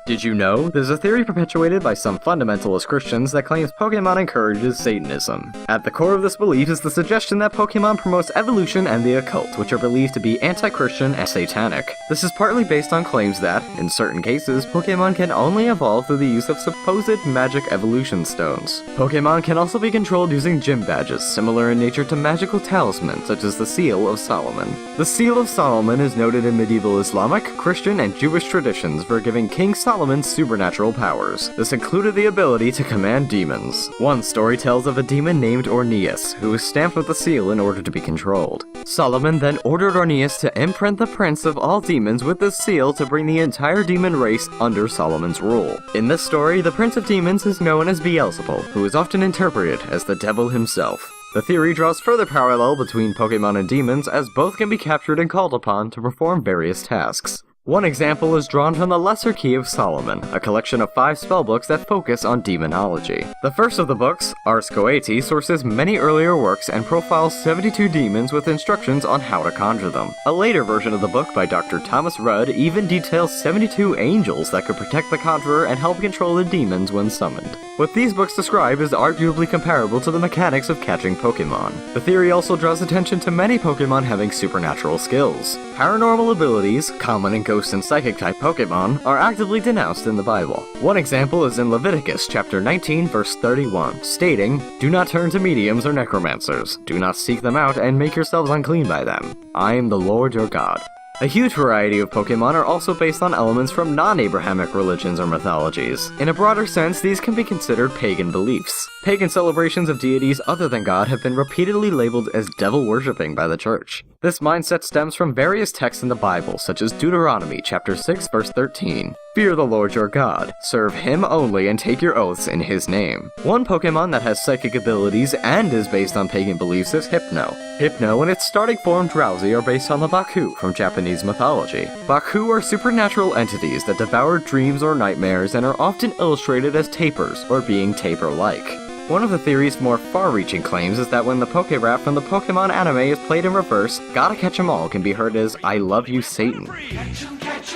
Did you know? There's a theory perpetuated by some fundamentalist Christians that claims Pokemon encourages Satanism. At the core of this belief is the suggestion that Pokemon promotes evolution and the occult, which are believed to be anti-Christian and satanic. This is partly based on claims that, in certain cases, Pokemon can only evolve through the use of supposed magic evolution stones. Pokemon can also be controlled using gym badges, similar in nature to magical talismans such as the Seal of Solomon. The Seal of Solomon is noted in medieval Islamic, Christian, and Jewish traditions for giving King Solomon's supernatural powers. This included the ability to command demons. One story tells of a demon named Orneus, who was stamped with the seal in order to be controlled. Solomon then ordered Orneus to imprint the prince of all demons with this seal to bring the entire demon race under Solomon's rule. In this story, the prince of demons is known as Beelzebul, who is often interpreted as the devil himself. The theory draws further parallel between Pokemon and demons, as both can be captured and called upon to perform various tasks. One example is drawn from the Lesser Key of Solomon, a collection of 5 spellbooks that focus on demonology. The first of the books, Ars Coeti, sources many earlier works and profiles 72 demons with instructions on how to conjure them. A later version of the book by Dr. Thomas Rudd even details 72 angels that could protect the conjurer and help control the demons when summoned. What these books describe is arguably comparable to the mechanics of catching Pokemon. The theory also draws attention to many Pokemon having supernatural skills. Paranormal abilities, common in ghost and psychic-type Pokemon, are actively denounced in the Bible. One example is in Leviticus chapter 19 verse 31, stating, "Do not turn to mediums or necromancers. Do not seek them out and make yourselves unclean by them. I am the Lord your God." A huge variety of Pokemon are also based on elements from non-Abrahamic religions or mythologies. In a broader sense, these can be considered pagan beliefs. Pagan celebrations of deities other than God have been repeatedly labeled as devil-worshipping by the Church. This mindset stems from various texts in the Bible, such as Deuteronomy chapter 6 verse 13. "Fear the Lord your God, serve him only and take your oaths in his name." One Pokemon that has psychic abilities and is based on pagan beliefs is Hypno. Hypno and its starting form Drowsy are based on the Baku from Japanese mythology. Baku are supernatural entities that devour dreams or nightmares and are often illustrated as tapirs or being tapir-like. One of the theory's more far-reaching claims is that when the Poké-Rap from the Pokemon anime is played in reverse, Gotta Catch 'Em All can be heard as "I love you, Satan." Catch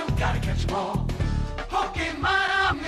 'em, gotta catch 'em all. Pokemon,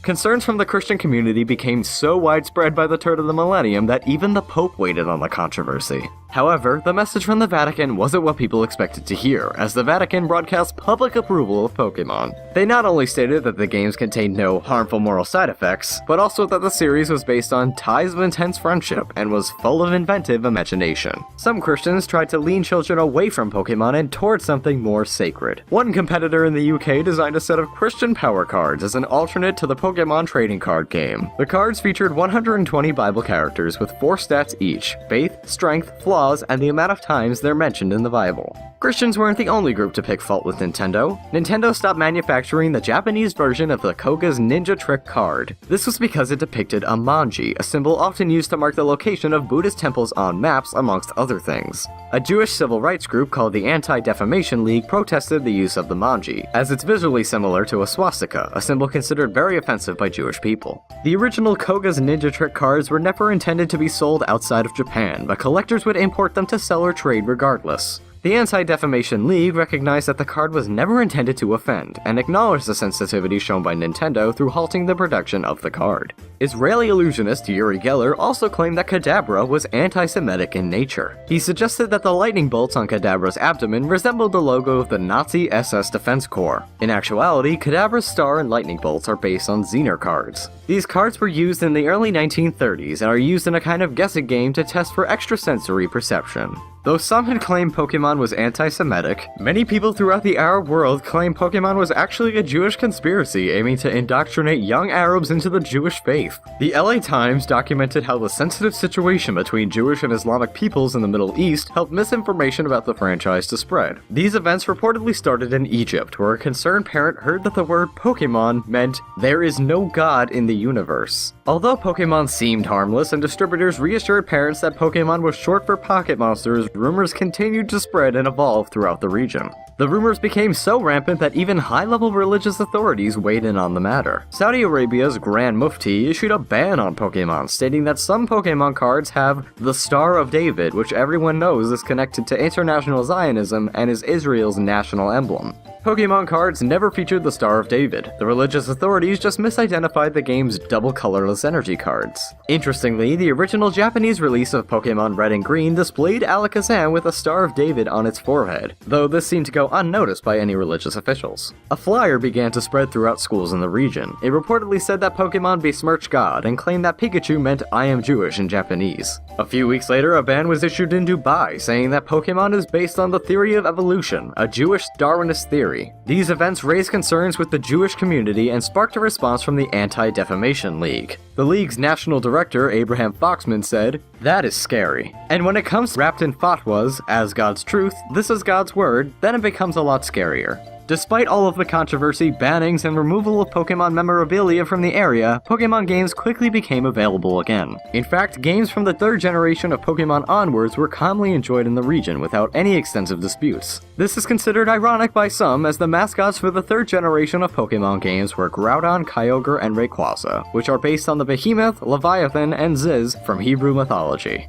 Concerns from the Christian community became so widespread by the turn of the millennium that even the Pope waited on the controversy. However, the message from the Vatican wasn't what people expected to hear, as the Vatican broadcast public approval of Pokemon. They not only stated that the games contained no harmful moral side effects, but also that the series was based on ties of intense friendship and was full of inventive imagination. Some Christians tried to lean children away from Pokemon and towards something more sacred. One competitor in the UK designed a set of Christian power cards as an alternate to the Pokemon trading card game. The cards featured 120 Bible characters with 4 stats each: faith, strength, flaws, and the amount of times they're mentioned in the Bible. Christians weren't the only group to pick fault with Nintendo. Nintendo stopped manufacturing the Japanese version of the Koga's Ninja Trick card. This was because it depicted a manji, a symbol often used to mark the location of Buddhist temples on maps, amongst other things. A Jewish civil rights group called the Anti-Defamation League protested the use of the manji, as it's visually similar to a swastika, a symbol considered very offensive by Jewish people. The original Koga's Ninja Trick cards were never intended to be sold outside of Japan, but collectors would import them to sell or trade regardless. The Anti-Defamation League recognized that the card was never intended to offend, and acknowledged the sensitivity shown by Nintendo through halting the production of the card. Israeli illusionist Uri Geller also claimed that Kadabra was anti-Semitic in nature. He suggested that the lightning bolts on Kadabra's abdomen resembled the logo of the Nazi SS Defense Corps. In actuality, Kadabra's star and lightning bolts are based on Zener cards. These cards were used in the early 1930s and are used in a kind of guessing game to test for extrasensory perception. Though some had claimed Pokemon was anti-Semitic, many people throughout the Arab world claimed Pokemon was actually a Jewish conspiracy aiming to indoctrinate young Arabs into the Jewish faith. The LA Times documented how the sensitive situation between Jewish and Islamic peoples in the Middle East helped misinformation about the franchise to spread. These events reportedly started in Egypt, where a concerned parent heard that the word Pokemon meant "there is no God in the universe." Although Pokemon seemed harmless and distributors reassured parents that Pokemon was short for Pocket Monsters rumors continued to spread and evolve throughout the region. The rumors became so rampant that even high-level religious authorities weighed in on the matter. Saudi Arabia's Grand Mufti issued a ban on Pokemon, stating that some Pokemon cards have the Star of David, which everyone knows is connected to international Zionism and is Israel's national emblem. Pokemon cards never featured the Star of David. The religious authorities just misidentified the game's double colorless energy cards. Interestingly, the original Japanese release of Pokemon Red and Green displayed Alakazam with a Star of David on its forehead, though this seemed to go unnoticed by any religious officials. A flyer began to spread throughout schools in the region. It reportedly said that Pokemon besmirched God and claimed that Pikachu meant "I am Jewish" in Japanese. A few weeks later, a ban was issued in Dubai saying that Pokemon is based on the theory of evolution, a Jewish Darwinist theory. These events raised concerns with the Jewish community and sparked a response from the Anti-Defamation League. The league's national director, Abraham Foxman, said, "That is scary. And when it comes wrapped in fatwas, as God's truth, this is God's word, then it becomes a lot scarier." Despite all of the controversy, bannings, and removal of Pokemon memorabilia from the area, Pokemon games quickly became available again. In fact, games from the third generation of Pokemon onwards were calmly enjoyed in the region without any extensive disputes. This is considered ironic by some, as the mascots for the third generation of Pokemon games were Groudon, Kyogre, and Rayquaza, which are based on the Behemoth, Leviathan, and Ziz from Hebrew mythology.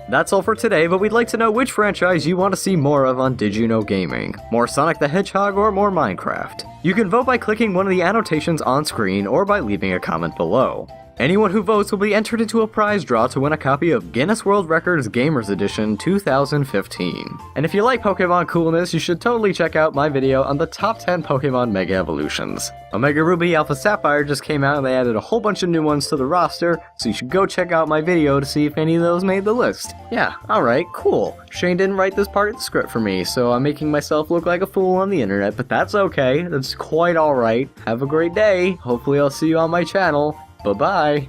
That's all for today, but we'd like to know which franchise you want to see more of on Did You Know Gaming. More Sonic the Hedgehog or more Minecraft? You can vote by clicking one of the annotations on screen or by leaving a comment below. Anyone who votes will be entered into a prize draw to win a copy of Guinness World Records Gamers Edition 2015. And if you like Pokemon coolness, you should totally check out my video on the top 10 Pokemon Mega Evolutions. Omega Ruby Alpha Sapphire just came out and they added a whole bunch of new ones to the roster, so you should go check out my video to see if any of those made the list. Yeah, alright, cool. Shane didn't write this part of the script for me, so I'm making myself look like a fool on the internet, but that's okay. That's quite alright. Have a great day. Hopefully I'll see you on my channel. Bye-bye.